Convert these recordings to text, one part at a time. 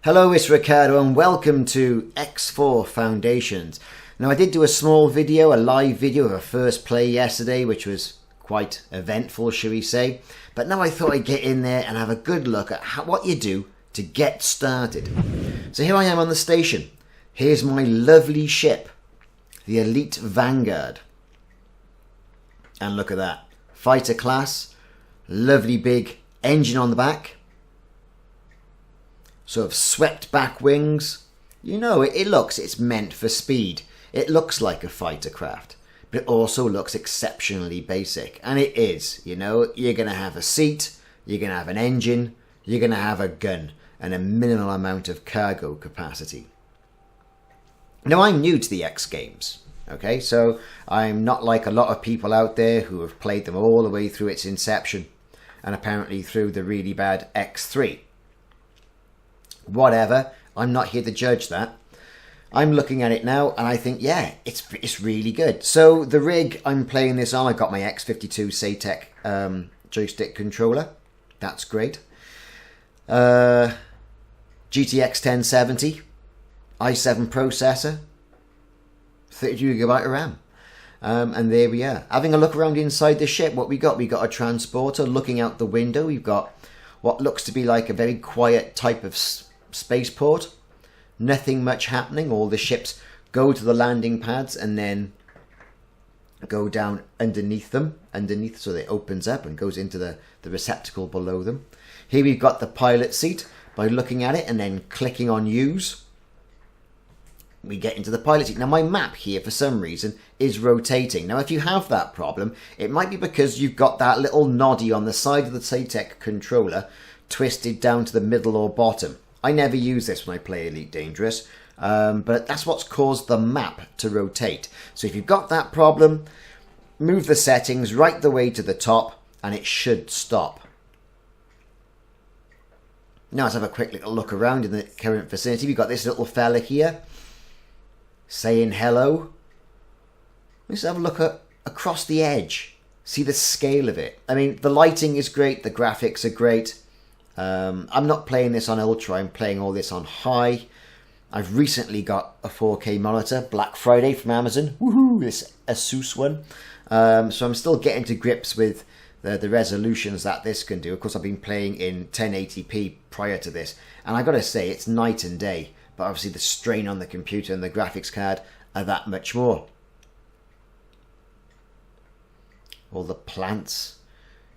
Hello, it's Ricardo and welcome to X4 Foundations. Now I did do a small video, a live video of a first play yesterday, which was quite eventful, shall we say. But now I thought I'd get in there and have a good look at what you do to get started. So here I am on the station. Here's my lovely ship, the Elite Vanguard. And look at that, fighter class, lovely big engine on the back. Sort of swept back wings. You know, it's meant for speed. It looks like a fighter craft, but it also looks exceptionally basic. And it is, you know, you're going to have a seat, you're going to have an engine, you're going to have a gun, and a minimal amount of cargo capacity. Now, I'm new to the X games, okay? So I'm not like a lot of people out there who have played them all the way through its inception, and apparently through the really bad X3. Whatever, I'm not here to judge that. I'm looking at it now and I think, yeah, it's really good. So the rig I'm playing this on, I got my X52 SATEC joystick controller. That's great. GTX 1070, i7 processor, 32GB of RAM. And there we are. Having a look around inside the ship, what we got a transporter looking out the window. We've got what looks to be like a very quiet type of spaceport. Nothing much happening. All the ships go to the landing pads and then go down underneath them. So it opens up and goes into the receptacle below them. Here we've got the pilot seat. By looking at it and then clicking on use, we get into the pilot seat. Now my map here for some reason is rotating. Now if you have that problem, it might be because you've got that little noddy on the side of the SATEC controller twisted down to the middle or bottom. I never use this when I play Elite Dangerous, but that's what's caused the map to rotate. So if you've got that problem, move the settings right the way to the top and it should stop. Now let's have a quick little look around in the current vicinity. We've got this little fella here saying hello. Let's have a look across the edge. See the scale of it. I mean, the lighting is great. The graphics are great. I'm not playing this on Ultra. I'm playing all this on High. I've recently got a 4K monitor, Black Friday from Amazon. Woohoo! This Asus one. So I'm still getting to grips with the resolutions that this can do. Of course, I've been playing in 1080p prior to this. And I've got to say, it's night and day. But obviously the strain on the computer and the graphics card are that much more. All the plants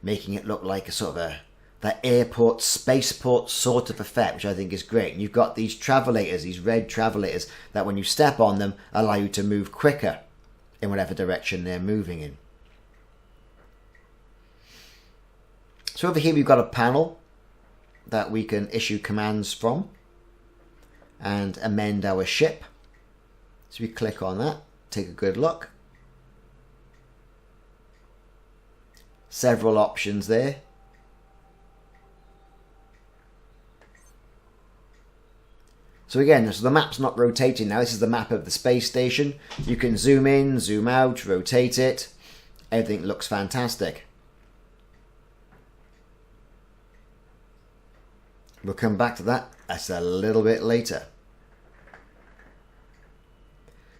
making it look like a sort of that airport, spaceport sort of effect, which I think is great. And you've got these travelators, these red travelators, that when you step on them, allow you to move quicker in whatever direction they're moving in. So over here we've got a panel that we can issue commands from and amend our ship. So we click on that, take a good look. Several options there. So again, so the map's not rotating now. This is the map of the space station. You can zoom in, zoom out, rotate it. Everything looks fantastic. We'll come back to that as a little bit later.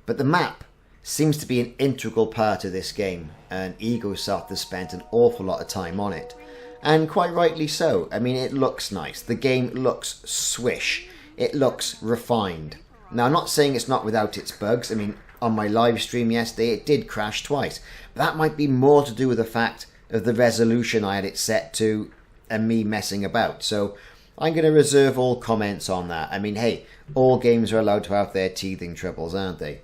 But the map seems to be an integral part of this game, and Egosoft has spent an awful lot of time on it. And quite rightly so. I mean, it looks nice. The game looks swish. It looks refined. Now, I'm not saying it's not without its bugs. I mean, on my live stream yesterday, it did crash twice. But that might be more to do with the fact of the resolution I had it set to and me messing about. So I'm going to reserve all comments on that. I mean, hey, all games are allowed to have their teething troubles, aren't they?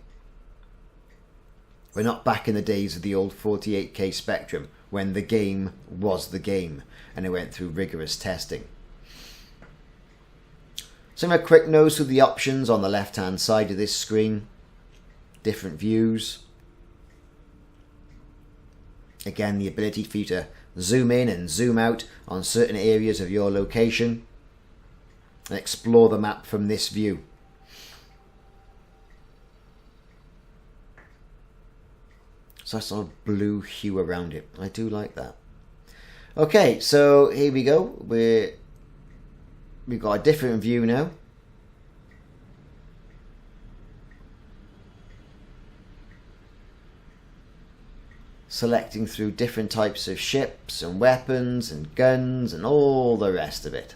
We're not back in the days of the old 48K Spectrum when the game was the game and it went through rigorous testing. So a quick nose through the options on the left hand side of this screen. Different views. Again, the ability for you to zoom in and zoom out on certain areas of your location and explore the map from this view. So that's sort of blue hue around it. I do like that. Okay, so here we go. We've got a different view now. selecting through different types of ships and weapons and guns and all the rest of it.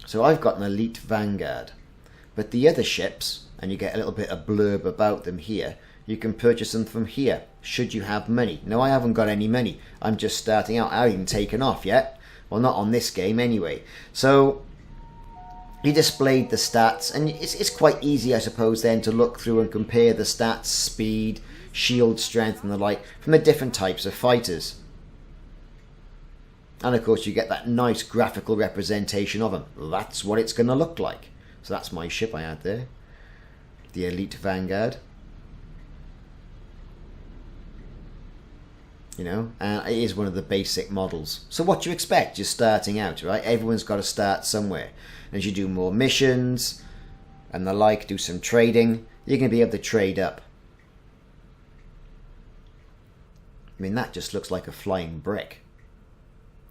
So I've got an elite Vanguard, but the other ships, and you get a little bit of blurb about them here, you can purchase them from here, should you have money. No, I haven't got any money. I'm just starting out. I haven't even taken off yet. Well, not on this game anyway. So he displayed the stats, and it's quite easy, I suppose, then to look through and compare the stats, speed, shield strength and the like from the different types of fighters. And of course you get that nice graphical representation of them. That's what it's going to look like. So that's my ship I had there, the Elite Vanguard. You know, and it is one of the basic models. So what do you expect? You're starting out, right? Everyone's got to start somewhere. As you do more missions and the like, do some trading, you're going to be able to trade up. I mean, that just looks like a flying brick.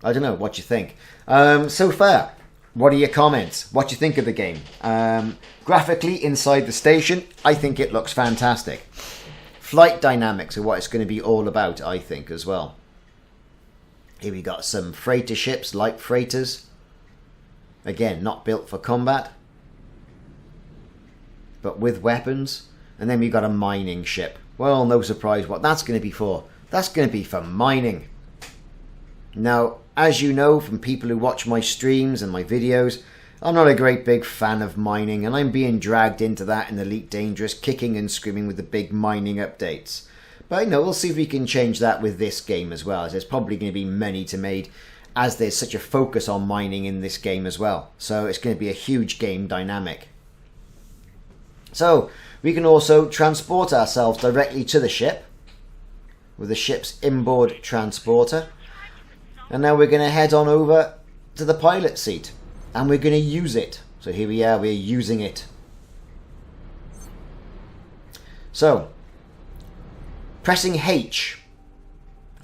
I don't know, what do you think? So far, what are your comments? What do you think of the game? Graphically, inside the station, I think it looks fantastic. Flight dynamics are what it's going to be all about, I think, as well. Here we got some freighter ships, light freighters. Again, not built for combat, but with weapons. And then we've got a mining ship. Well, no surprise what that's going to be for. That's going to be for mining. Now, as you know from people who watch my streams and my videos, I'm not a great big fan of mining, and I'm being dragged into that in Elite Dangerous, kicking and screaming with the big mining updates. But you know, we'll see if we can change that with this game as well, as there's probably going to be many to made, as there's such a focus on mining in this game as well. So it's going to be a huge game dynamic. So we can also transport ourselves directly to the ship with the ship's inboard transporter. And now we're going to head on over to the pilot seat. And we're going to use it. So here we are, we're using it. So, pressing H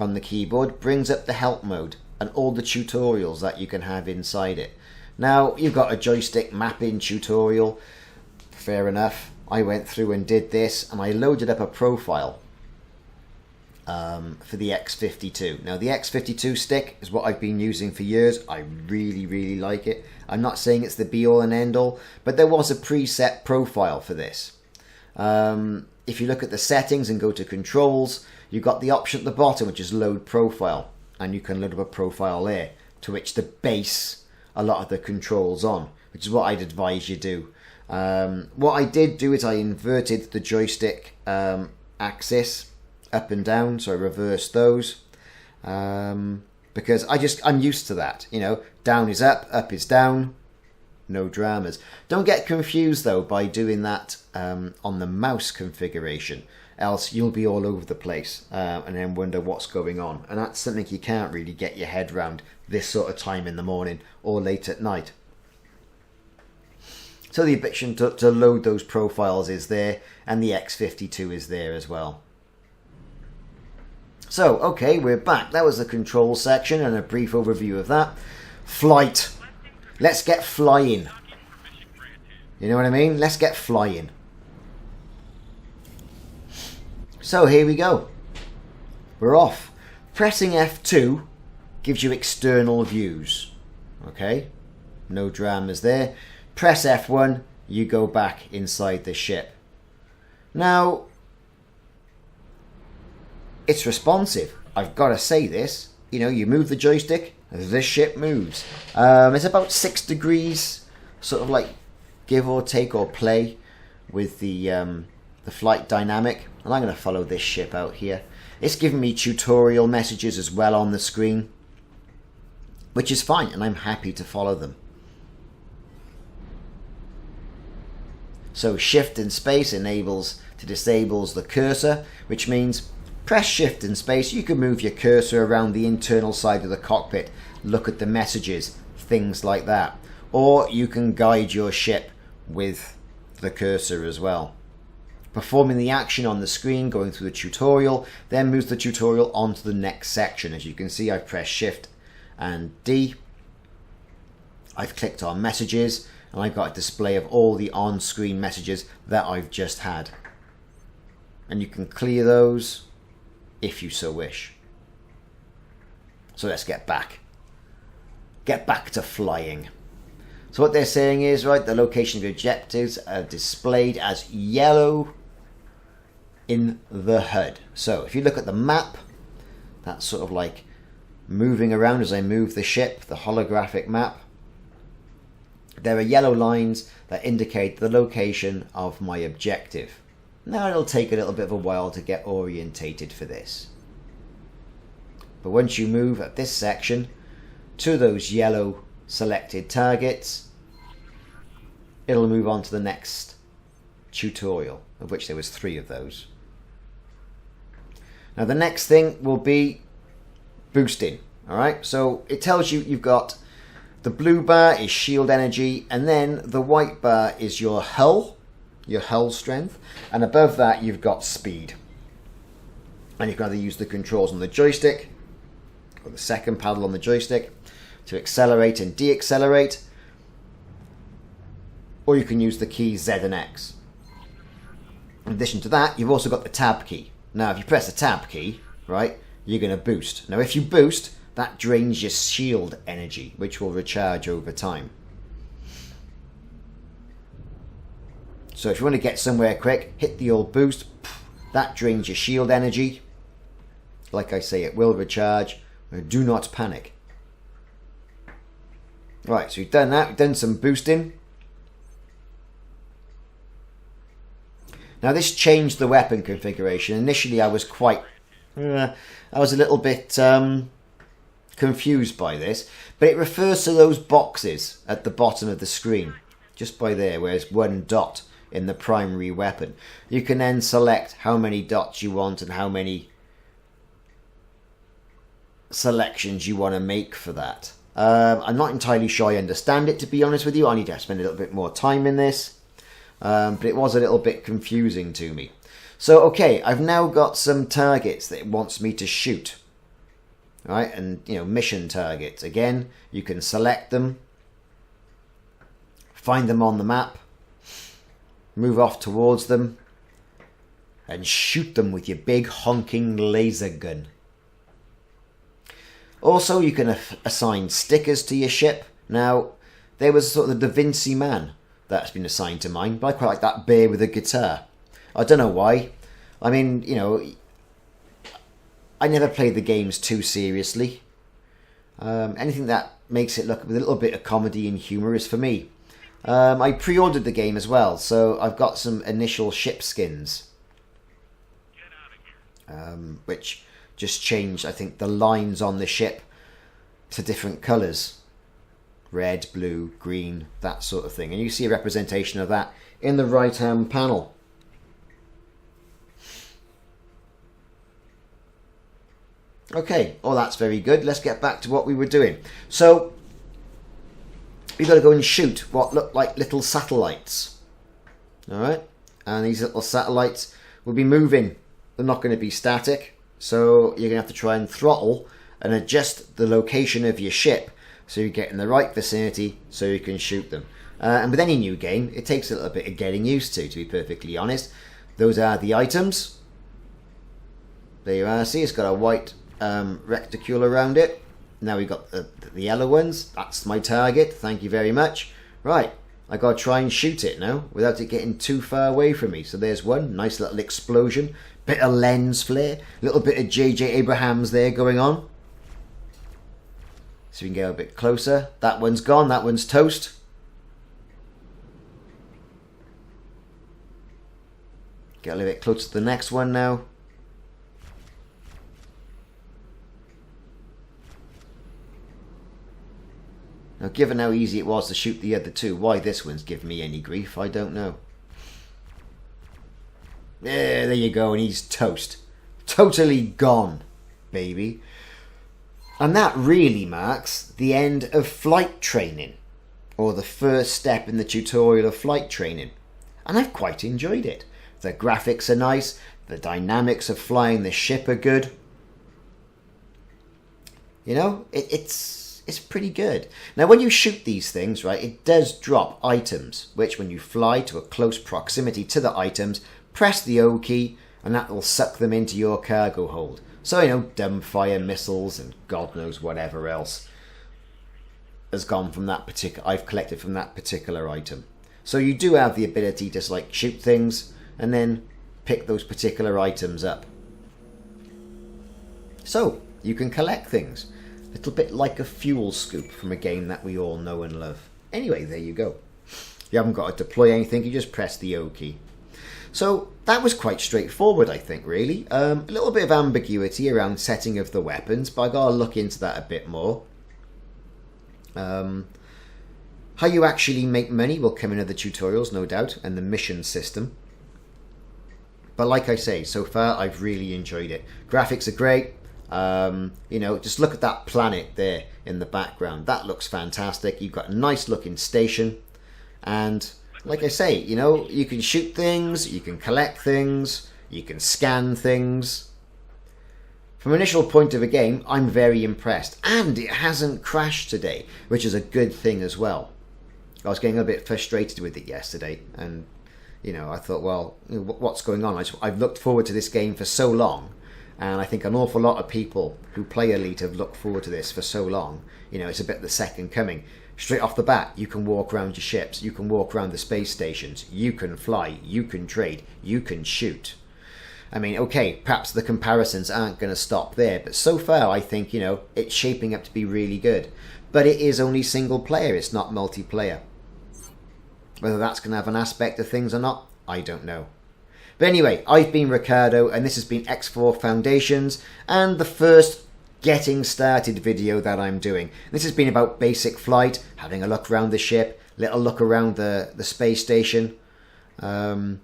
on the keyboard brings up the help mode and all the tutorials that you can have inside it. Now, you've got a joystick mapping tutorial. Fair enough. I went through and did this, and I loaded up a profile for the X52. Now the X52 stick is what I've been using for years. I really like it. I'm not saying it's the be all and end all, but there was a preset profile for this. If you look at the settings and go to controls, you've got the option at the bottom which is load profile, and you can load up a profile there to which to base a lot of the controls on, which is what I'd advise you do. What I did do is I inverted the joystick axis up and down, so I reversed those because I'm used to that. You know, down is up is down, no dramas. Don't get confused though by doing that on the mouse configuration, else you'll be all over the place and then wonder what's going on, and that's something you can't really get your head around this sort of time in the morning or late at night. So the option to load those profiles is there, and the X52 is there as well. So, okay, we're back. That was the control section and a brief overview of that. Flight. Let's get flying. You know what I mean? Let's get flying. So, here we go. We're off. Pressing F2 gives you external views. Okay? No dramas there. Press F1, you go back inside the ship. Now, it's responsive. I've got to say this. You know, you move the joystick, the ship moves. It's about 6 degrees, sort of like give or take or play with the flight dynamic. And I'm going to follow this ship out here. It's giving me tutorial messages as well on the screen, which is fine, and I'm happy to follow them. So shift and space disables the cursor, which means press shift and space, you can move your cursor around the internal side of the cockpit, look at the messages, things like that. Or you can guide your ship with the cursor as well. Performing the action on the screen, going through the tutorial, then moves the tutorial onto the next section. As you can see, I've pressed shift and D. I've clicked on messages, and I've got a display of all the on-screen messages that I've just had. And you can clear those if you so wish. So let's get back. Get back to flying. So what they're saying is, right, the location of your objectives are displayed as yellow in the HUD. So if you look at the map, that's sort of like moving around as I move the ship, the holographic map. There are yellow lines that indicate the location of my objective. Now it'll take a little bit of a while to get orientated for this. But once you move at this section to those yellow selected targets, it'll move on to the next tutorial, of which there was 3 of those. Now the next thing will be boosting. Alright, so it tells you you've got the blue bar is shield energy, and then the white bar is your hull strength, and above that you've got speed. And you can either use the controls on the joystick or the second paddle on the joystick to accelerate and deaccelerate, or you can use the keys Z and X. In addition to that, you've also got the tab key. Now if you press the tab key, right, you're going to boost. Now if you boost, that drains your shield energy, which will recharge over time. So if you want to get somewhere quick, hit the old boost. That drains your shield energy. Like I say, it will recharge. Do not panic. Right, so we've done that. We've done some boosting. Now this changed the weapon configuration. Initially I was a little bit confused by this, but it refers to those boxes at the bottom of the screen, just by there, where there's 1 dot in the primary weapon. You can then select how many dots you want and how many selections you want to make for that. I'm not entirely sure I understand it, to be honest with you. I need to spend a little bit more time in this, but it was a little bit confusing to me. So okay, I've now got some targets that it wants me to shoot. Right, and mission targets. Again, you can select them, find them on the map, move off towards them, and shoot them with your big honking laser gun. Also, you can assign stickers to your ship. Now, there was sort of the Da Vinci Man that's been assigned to mine, but I quite like that bear with a guitar. I don't know why. I mean, I never play the games too seriously. Anything that makes it look with a little bit of comedy and humour is for me. I pre-ordered the game as well, so I've got some initial ship skins, which just changed, I think, the lines on the ship to different colours. Red, blue, green, that sort of thing. And you see a representation of that in the right-hand panel. Okay, well that's very good. Let's get back to what we were doing. So, we've got to go and shoot what look like little satellites. Alright, and these little satellites will be moving. They're not going to be static, so you're going to have to try and throttle and adjust the location of your ship so you get in the right vicinity so you can shoot them. And with any new game, it takes a little bit of getting used to be perfectly honest. Those are the items. There you are. See, it's got a white reticule around it. Now we've got the yellow ones. That's my target. Thank you very much. Right, I got to try and shoot it now without it getting too far away from me. So there's one. Nice little explosion. Bit of lens flare. A little bit of J.J. Abrams there going on. So we can get a bit closer. That one's gone. That one's toast. Get a little bit closer to the next one now. Now, given how easy it was to shoot the other two, why this one's giving me any grief, I don't know. There you go, and he's toast. Totally gone, baby. And that really marks the end of flight training, or the first step in the tutorial of flight training. And I've quite enjoyed it. The graphics are nice, the dynamics of flying the ship are good. You know, it's it's pretty good. Now, when you shoot these things, right, it does drop items, which when you fly to a close proximity to the items, press the O key, and that will suck them into your cargo hold. So, you know, dumbfire missiles and God knows whatever else has gone from that particular, I've collected from that particular item. So you do have the ability to like shoot things and then pick those particular items up. So you can collect things. A little bit like a fuel scoop from a game that we all know and love. Anyway, there you go. You haven't got to deploy anything, you just press the O key. So that was quite straightforward, I think, really. A little bit of ambiguity around setting of the weapons, but I got to look into that a bit more. How you actually make money will come in other tutorials, no doubt, and the mission system. But like I say, so far I've really enjoyed it. Graphics are great. You know, just look at that planet there in the background. That looks fantastic. You've got a nice looking station. And like I say, you know, you can shoot things, you can collect things, you can scan things. From an initial point of a game, I'm very impressed. And it hasn't crashed today, which is a good thing as well. I was getting a bit frustrated with it yesterday, and you know, I thought, well, you know, what's going on? I've looked forward to this game for so long, and I think an awful lot of people who play Elite have looked forward to this for so long. You know, it's a bit the second coming. Straight off the bat, you can walk around your ships, you can walk around the space stations, you can fly, you can trade, you can shoot. I mean, okay, perhaps the comparisons aren't going to stop there, but so far I think, you know, it's shaping up to be really good. But it is only single player, it's not multiplayer. Whether that's going to have an aspect of things or not, I don't know. But anyway, I've been Ricardo, and this has been X4 Foundations, and the first getting started video that I'm doing. This has been about basic flight, having a look around the ship, little look around the space station, and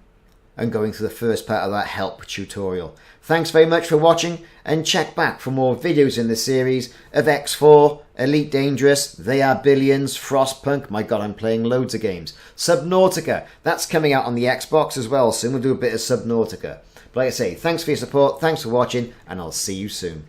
going through the first part of that help tutorial. Thanks very much for watching, and check back for more videos in the series of X4, Elite Dangerous, They Are Billions, Frostpunk, my god, I'm playing loads of games, Subnautica, that's coming out on the Xbox as well soon, we'll do a bit of Subnautica. But like I say, thanks for your support, thanks for watching, and I'll see you soon.